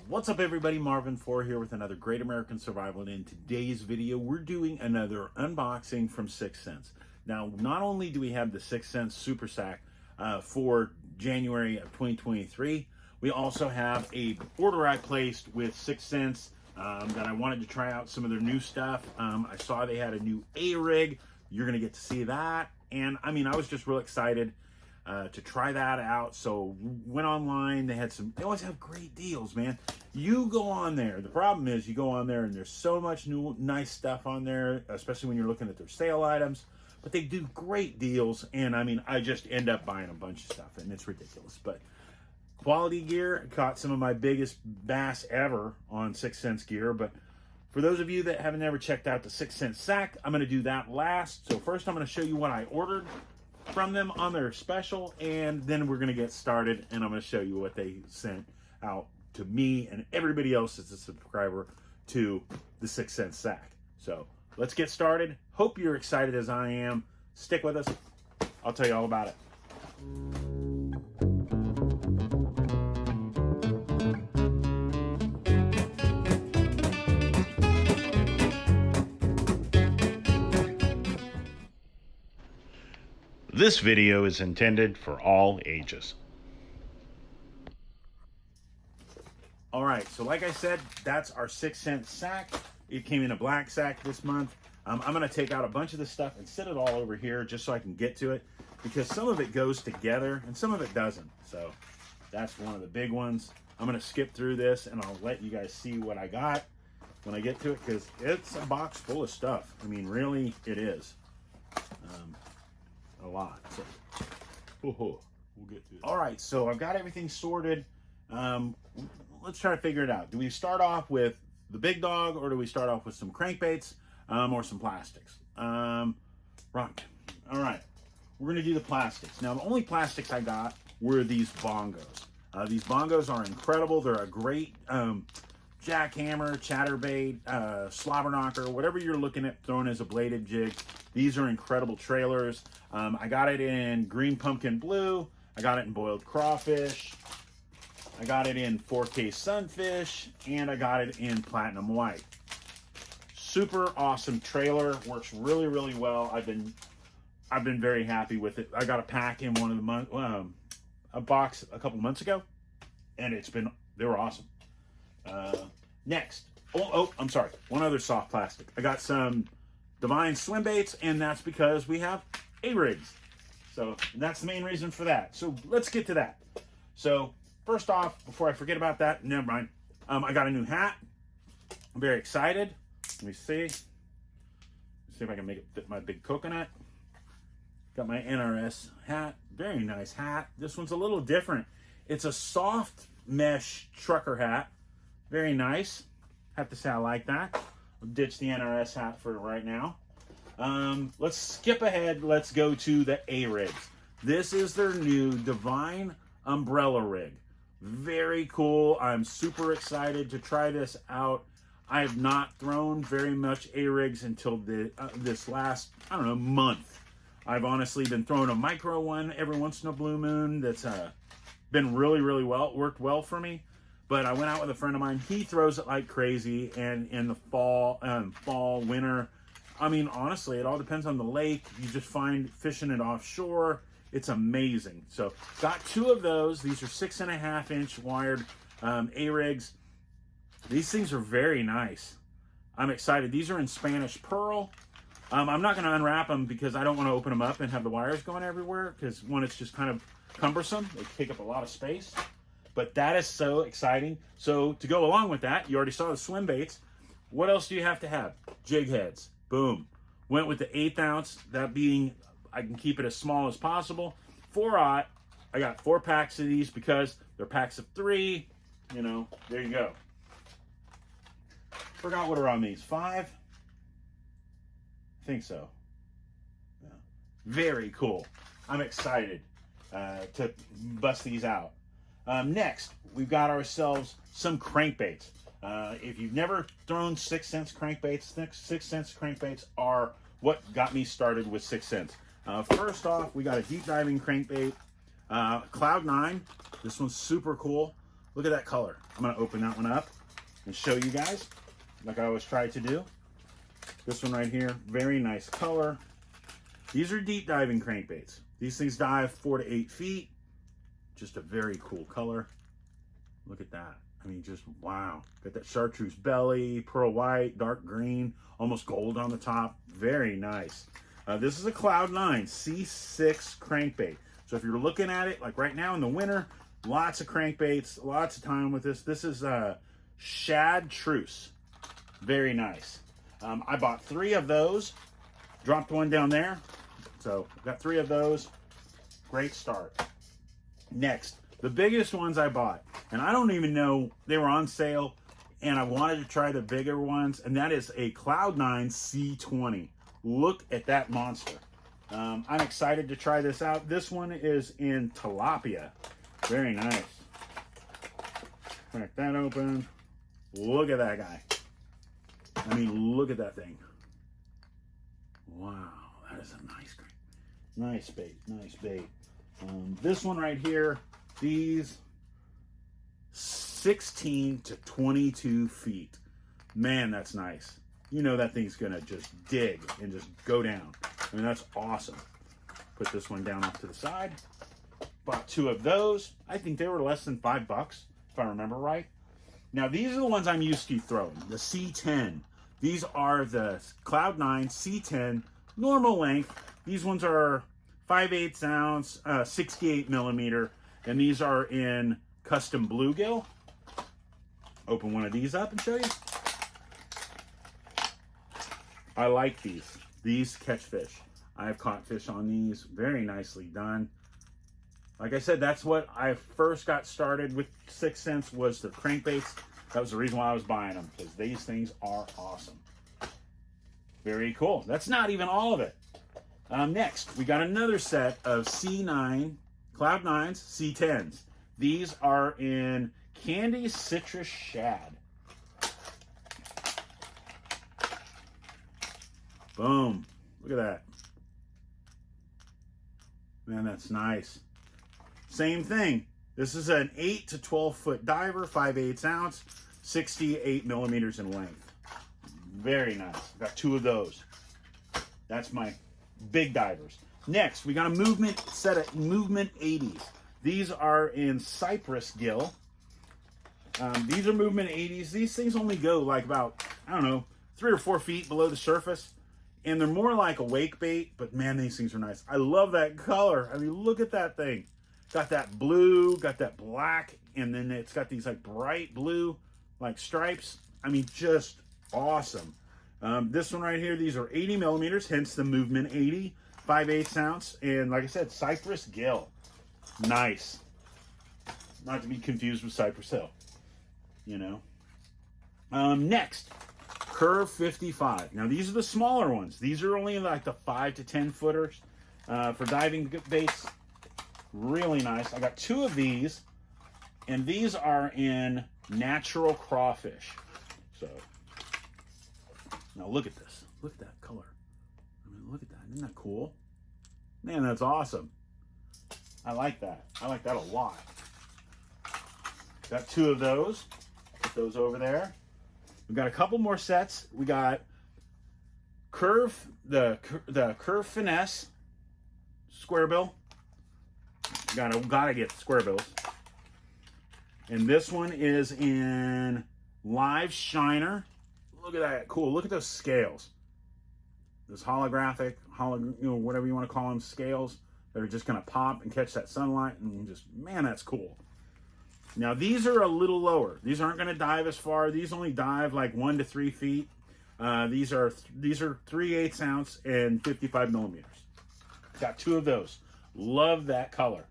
What's up everybody, Marvin 4 here with another Great American Survival, and in today's video we're doing another unboxing from 6th Sense. Now, not only do we have the 6th Sense Super Sack for January of 2023, we also have a order I placed with 6th Sense that I wanted to try out some of their new stuff. I saw they had a new A-rig. You're gonna get to see that, and I mean, I was just real excited to try that out. So went online. They always have great deals, man. You go on there. The problem is you go on there and there's so much new nice stuff on there, especially when you're looking at their sale items, but they do great deals. And I mean, I just end up buying a bunch of stuff and it's ridiculous, but quality gear. I caught some of my biggest bass ever on 6th Sense gear. But for those of you that haven't ever checked out the 6th Sense sack, I'm going to do that last. So first I'm going to show you what I ordered from them on their special, and then we're going to get started, and I'm going to show you what they sent out to me and everybody else that's a subscriber to the 6th Sense sack. So let's get started. Hope you're excited as I am. Stick with us. I'll tell you all about it. This video is intended for all ages. All right, so like I said, that's our 6th Sense sack. It came in a black sack this month. I'm gonna take out a bunch of this stuff and sit it all over here just so I can get to it, because some of it goes together and some of it doesn't. So that's one of the big ones. I'm gonna skip through this and I'll let you guys see what I got when I get to it, because it's a box full of stuff. I mean, really, it is. A lot. So we'll get to it. All right, so I've got everything sorted. Let's try to figure it out. Do we start off with the big dog, or do we start off with some crankbaits or some plastics? Right. All right, we're gonna do the plastics. Now, the only plastics I got were these bongos. These bongos are incredible. They're a great jackhammer, chatterbait, slobber knocker, whatever you're looking at throwing as a bladed jig. These are incredible trailers. I got it in green pumpkin blue. I got it in boiled crawfish. I got it in 4K sunfish, and I got it in platinum white. Super awesome trailer. Works really, really well. I've been very happy with it. I got a pack in one of the a box a couple months ago, and they were awesome. Next, I'm sorry, one other soft plastic. I got some Divine swim baits, and that's because we have A-rigs. So that's the main reason for that. So let's get to that. So first off, before I forget about that, never mind. I got a new hat. I'm very excited. Let me see. Let's see if I can make it fit my big coconut. Got my NRS hat. Very nice hat. This one's a little different. It's a soft mesh trucker hat. Very nice. Have to say I like that. I'll ditch the NRS hat for right now. Let's skip ahead. Let's go to the A-rigs. This is their new Divine umbrella rig. Very cool. I'm super excited to try this out. I have not thrown very much A-rigs until this last, I don't know, month. I've honestly been throwing a micro one every once in a blue moon. That's been really, really worked well for me. But I went out with a friend of mine. He throws it like crazy, and in the fall, winter, I mean, honestly, it all depends on the lake. You just find fishing it offshore. It's amazing. So got two of those. These are 6.5-inch wired A-rigs. These things are very nice. I'm excited. These are in Spanish Pearl. I'm not going to unwrap them because I don't want to open them up and have the wires going everywhere, because one, it's just kind of cumbersome. They take up a lot of space. But that is so exciting. So to go along with that, you already saw the swim baits. What else do you have to have? Jig heads. Boom. Went with the 1/8 ounce. That being, I can keep it as small as possible. 4/0. I got 4 packs of these because they're packs of 3. You know, there you go. Forgot what are on these. 5? I think so. Yeah. Very cool. I'm excited to bust these out. Next, we've got ourselves some crankbaits. If you've never thrown 6th Sense crankbaits, 6th Sense crankbaits are what got me started with 6th Sense. First off, we got a deep diving crankbait, Cloud 9. This one's super cool. Look at that color. I'm gonna open that one up and show you guys, like I always try to do. This one right here, very nice color. These are deep diving crankbaits. These things dive 4 to 8 feet. Just a very cool color. Look at that. I mean, just wow. Got that chartreuse belly, pearl white, dark green, almost gold on the top. Very nice. This is a Cloud 9 C6 crankbait. So if you're looking at it, like right now in the winter, lots of crankbaits, lots of time with this. This is shad truce. Very nice. I bought 3 of those. Dropped one down there. So got 3 of those. Great start. Next, the biggest ones I bought, and I don't even know, they were on sale, and I wanted to try the bigger ones, and that is a Cloud 9 C20. Look at that monster. I'm excited to try this out. This one is in tilapia. Very nice. Crack that open. Look at that guy. I mean, look at that thing. Wow, that is a nice crank. Nice bait, nice bait. This one right here, these 16 to 22 feet. Man, that's nice. You know that thing's gonna just dig and just go down. I mean, that's awesome. Put this one down off to the side. Bought 2 of those. I think they were less than $5, if I remember right. Now, these are the ones I'm used to throwing, the C10. These are the Cloud 9 C10, normal length. These ones are 5/8 ounce, 68 millimeter, and these are in custom bluegill. Open one of these up and show you. I like these. These catch fish. I've caught fish on these. Very nicely done. Like I said, that's what I first got started with 6th Sense, was the crankbaits. That was the reason why I was buying them, because these things are awesome. Very cool. That's not even all of it. Next, we got another set of C9, Cloud 9s, C10s. These are in Candy Citrus Shad. Boom. Look at that. Man, that's nice. Same thing. This is an 8 to 12 foot diver, 5/8 ounce, 68 millimeters in length. Very nice. Got 2 of those. That's my big divers. Next, we got a movement set of movement 80s. These are in cypress gill. These are movement 80s. These things only go like about, I don't know, 3 or 4 feet below the surface. And they're more like a wake bait, but man, these things are nice. I love that color. I mean, look at that thing. Got that blue, got that black, and then it's got these like bright blue like stripes. I mean, just awesome. This one right here, these are 80 millimeters, hence the movement 80, 5/8 ounce, and like I said, cypress gill. Nice. Not to be confused with Cypress Hill, you know. Next, Curve 55. Now these are the smaller ones. These are only like the 5 to 10 footers for diving baits. Really nice. I got 2 of these, and these are in natural crawfish. So now look at this. Look at that color. I mean, look at that. Isn't that cool? Man, that's awesome. I like that. I like that a lot. Got 2 of those. Put those over there. We've got a couple more sets. We got Curve, the Curve Finesse square bill. Gotta get the square bills. And this one is in Live Shiner. Look at that. Cool. Look at those scales. Those holographic, whatever you want to call them, scales that are just going to pop and catch that sunlight. And just, man, that's cool. Now, these are a little lower. These aren't going to dive as far. These only dive like 1 to 3 feet. These are 3/8 ounce and 55 millimeters. Got 2 of those. Love that color.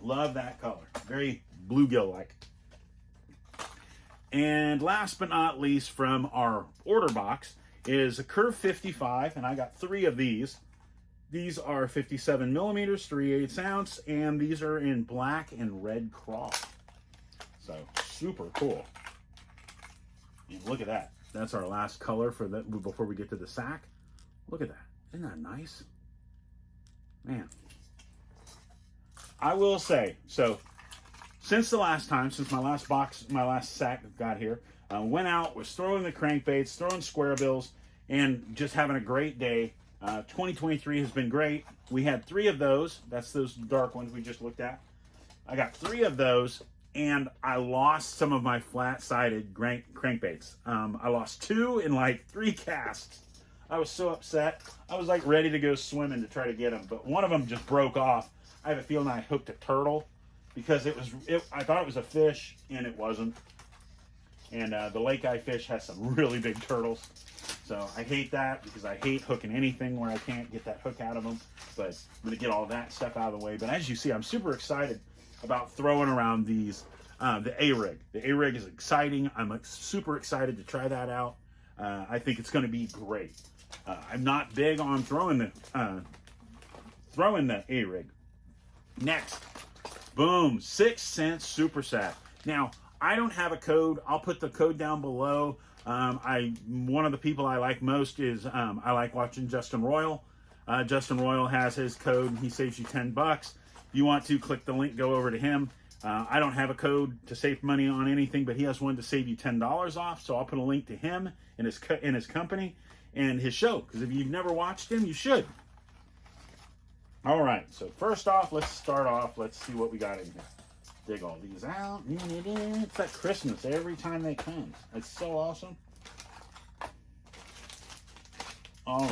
Love that color. Very bluegill-like. And last but not least from our order box is a Curve 55, and I got 3 of these. These are 57 millimeters, 3/8 ounce, and these are in black and red cross. So super cool. And look at that. That's our last color for that before we get to the sack. Look at that. Isn't that nice? Man. I will say, so since the last time, since my last sack got here, went out, was throwing the crankbaits, throwing square bills, and just having a great day. 2023 has been great. We had 3 of those. That's those dark ones we just looked at. I got 3 of those, and I lost some of my flat-sided crankbaits. I lost 2 in like 3 casts. I was so upset. I was like ready to go swimming to try to get them, but one of them just broke off. I have a feeling I hooked a turtle because I thought it was a fish, and it wasn't. And the lake eye fish has some really big turtles. So I hate that because I hate hooking anything where I can't get that hook out of them. But I'm going to get all that stuff out of the way. But as you see, I'm super excited about throwing around these, the A-Rig. The A-Rig is exciting. I'm super excited to try that out. I think it's going to be great. I'm not big on throwing the A-Rig. Next, boom, 6 cents Super Sack. Now, I don't have a code. I'll put the code down below. One of the people I like most is I like watching Justin Royal. Justin Royal has his code. He saves you $10. If you want to, click the link, go over to him. I don't have a code to save money on anything, but he has one to save you $10 off. So I'll put a link to him and his company and his show. Because if you've never watched him, you should. All right. So first off, let's start off. Let's see what we got in here. Dig all these out. It's like Christmas every time they come. It's so awesome. All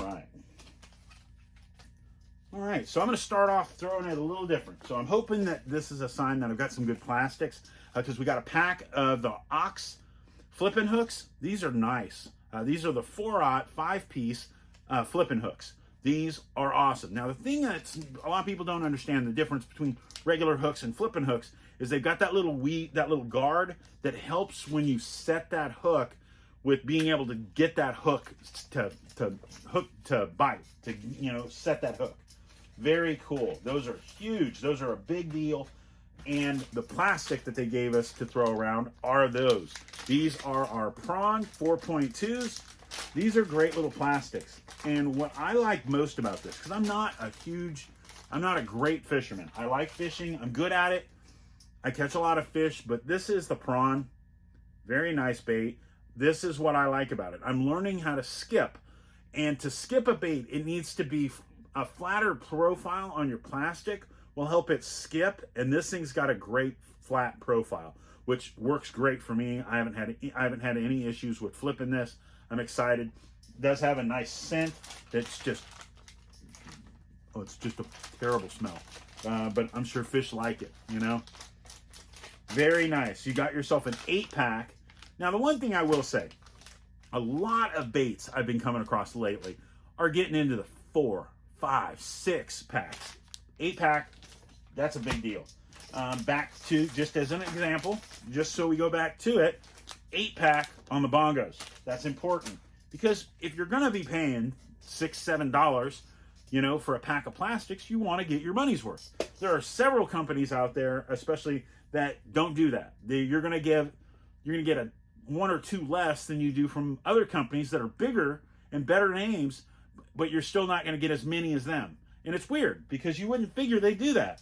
right, so I'm going to start off throwing it a little different. So I'm hoping that this is a sign that I've got some good plastics because we got a pack of the Ox flipping hooks. These are nice. These are the 4/0 5-piece flipping hooks. These are awesome. Now, the thing that a lot of people don't understand the difference between regular hooks and flipping hooks is they've got that little guard that helps when you set that hook with being able to get that hook to bite, to set that hook. Very cool. Those are huge. Those are a big deal. And the plastic that they gave us to throw around are those. These are our Prawn 4.2s. These are great little plastics. And what I like most about this, because I'm not a great fisherman. I like fishing. I'm good at it. I catch a lot of fish, but this is the Prawn. Very nice bait. This is what I like about it. I'm learning how to skip. And to skip a bait, it needs to be a flatter profile on your plastic will help it skip. And this thing's got a great flat profile, which works great for me. I haven't had any issues with flipping this. I'm excited. It does have a nice scent that's just, it's just a terrible smell. But I'm sure fish like it, Very nice. You got yourself an 8-pack. Now, the one thing I will say, a lot of baits I've been coming across lately are getting into the 4, 5, 6 packs. 8-pack, that's a big deal. Back to, just as an example, just so we go back to it, 8-pack on the bongos. That's important because if you're going to be paying $6, $7, for a pack of plastics, you want to get your money's worth. There are several companies out there, especially that don't do that. You're going to get a 1 or 2 less than you do from other companies that are bigger and better names, but you're still not going to get as many as them. And it's weird because you wouldn't figure they do that.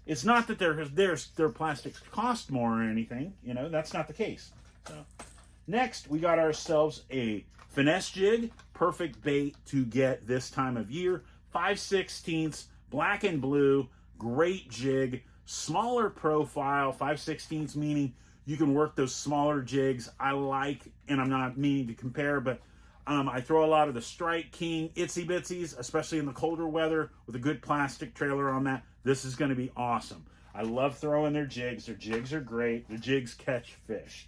It's not that their plastics cost more or anything, that's not the case. So, next, we got ourselves a finesse jig, perfect bait to get this time of year. 5/16 black and blue, great jig, smaller profile, 5/16 meaning you can work those smaller jigs. I like, and I'm not meaning to compare, but I throw a lot of the Strike King itsy bitsies, especially in the colder weather with a good plastic trailer on that. This is going to be awesome. I love throwing their jigs. Their jigs are great. Their jigs catch fish.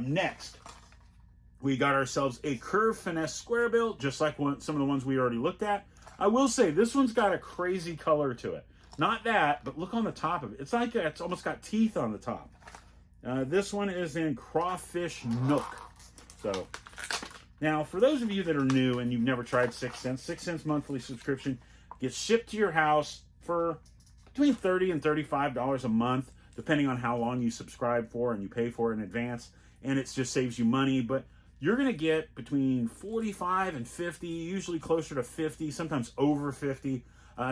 Next, we got ourselves a curved finesse square bill, just like some of the ones we already looked at. I will say this one's got a crazy color to it. Not that, but look on the top of it. It's like it's almost got teeth on the top. This one is in Crawfish Nook. So, now for those of you that are new and you've never tried 6 cents, 6 cents monthly subscription gets shipped to your house for between $30 and $35 a month, depending on how long you subscribe for and you pay for it in advance. And it just saves you money, but you're going to get between 45 and 50, usually closer to 50, sometimes over 50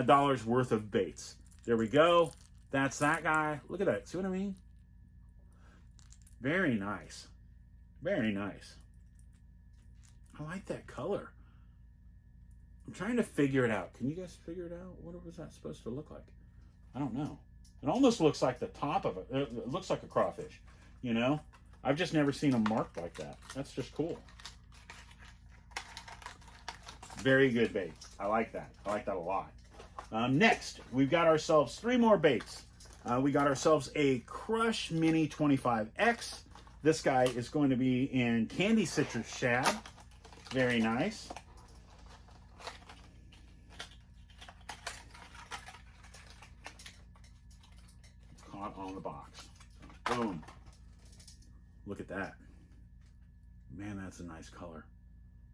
dollars worth of baits. There we go. That's that guy. Look at that. See what I mean? Very nice. Very nice. I like that color. I'm trying to figure it out. Can you guys figure it out? What was that supposed to look like? I don't know. It almost looks like the top of it. It looks like a crawfish, you know? I've just never seen them marked like that. That's just cool. Very good bait. I like that. I like that a lot. Next, we've got ourselves 3 more baits. We got ourselves a Crush Mini 25X. This guy is going to be in Candy Citrus Shad. Very nice. Caught on the box. Boom. Look at that. Man, that's a nice color.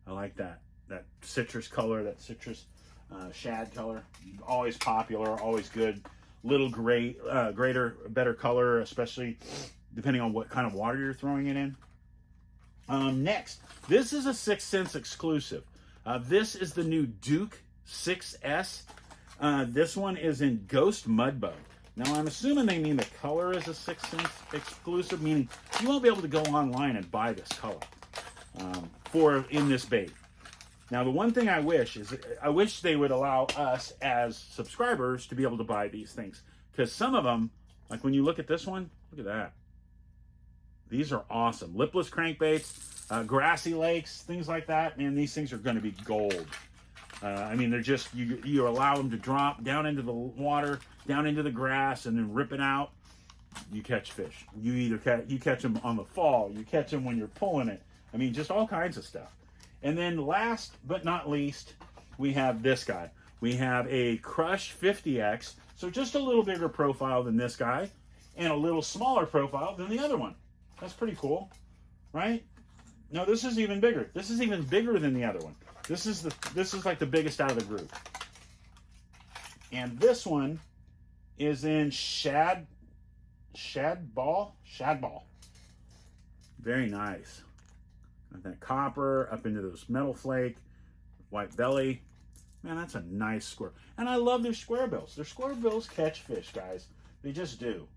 I like that. That citrus color, that citrus shad color. Always popular, always good. Little greater, better color, especially depending on what kind of water you're throwing it in. Next, this is a 6th Sense exclusive. This is the new Duke 6S. This one is in Ghost Mudbug. Now, I'm assuming they mean the color is a 6th Sense exclusive, meaning you won't be able to go online and buy this color in this bait. Now, the one thing I wish is, I wish they would allow us as subscribers to be able to buy these things. Because some of them, like when you look at this one, look at that. These are awesome. Lipless crankbaits, grassy lakes, things like that. Man, these things are going to be gold. I mean, they're just, you allow them to drop down into the water, down into the grass, and then rip it out. You catch fish. You catch them on the fall. You catch them when you're pulling it. I mean, just all kinds of stuff. And then last but not least, we have this guy. We have a Crush 50X. So just a little bigger profile than this guy and a little smaller profile than the other one. That's pretty cool, right? No, this is even bigger. This is even bigger than the other one. This is like the biggest out of the group. And this one is in shad ball. Very nice. And that copper up into those metal flake, white belly. Man, that's a nice square. And I love their square bills. Their square bills catch fish, guys. They just do.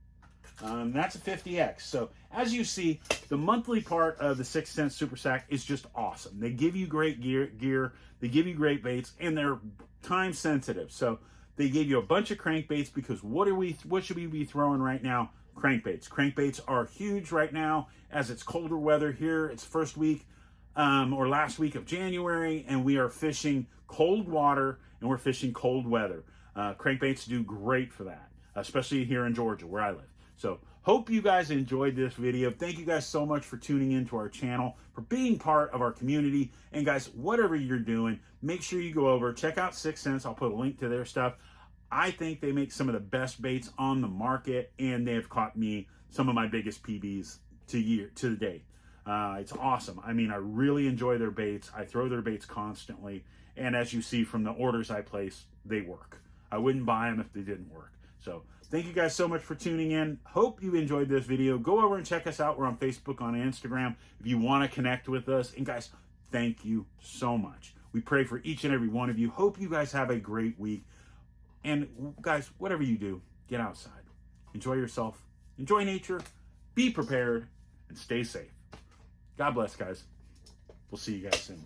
That's a 50X. So as you see, the monthly part of the 6th Sense Super Sack is just awesome. They give you great gear, they give you great baits, and they're time sensitive. So they gave you a bunch of crankbaits because what should we be throwing right now? Crankbaits. Crankbaits are huge right now as it's colder weather here. It's first week or last week of January, and we are fishing cold water and we're fishing cold weather. Crankbaits do great for that, especially here in Georgia where I live. So hope you guys enjoyed this video. Thank you guys so much for tuning into our channel, for being part of our community. And guys, whatever you're doing, make sure you go over, check out 6th Sense. I'll put a link to their stuff. I think they make some of the best baits on the market, and they have caught me some of my biggest PBs to the date. It's awesome. I mean, I really enjoy their baits. I throw their baits constantly. And as you see from the orders I place, they work. I wouldn't buy them if they didn't work. So thank you guys so much for tuning in. Hope you enjoyed this video. Go over and check us out. We're on Facebook, on Instagram, if you want to connect with us. And guys, thank you so much. We pray for each and every one of you. Hope you guys have a great week. And guys, whatever you do, get outside. Enjoy yourself. Enjoy nature. Be prepared and stay safe. God bless, guys. We'll see you guys soon.